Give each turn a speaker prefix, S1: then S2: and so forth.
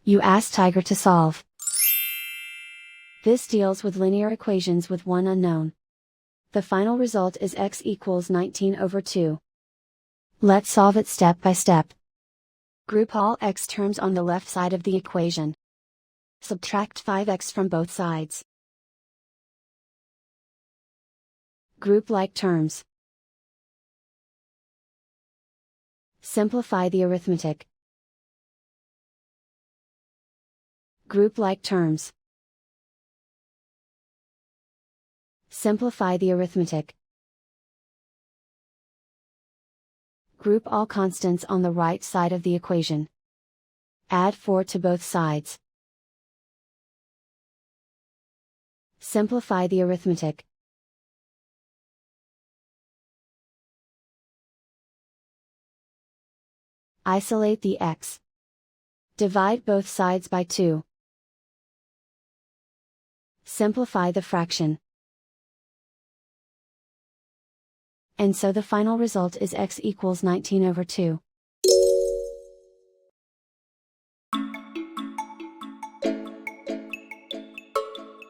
S1: You ask Tiger to solve. This deals with linear equations with one unknown. The final result is x equals 19/2. Let's solve it step by step. Group all x terms on the left side of the equation. Subtract 5x from both sides. Group like terms. Simplify the arithmetic. Group like terms. Simplify the arithmetic. Group all constants on the right side of the equation. Add 4 to both sides. Simplify the arithmetic. Isolate the x. Divide both sides by 2. Simplify the fraction. And so the final result is x equals 19/2.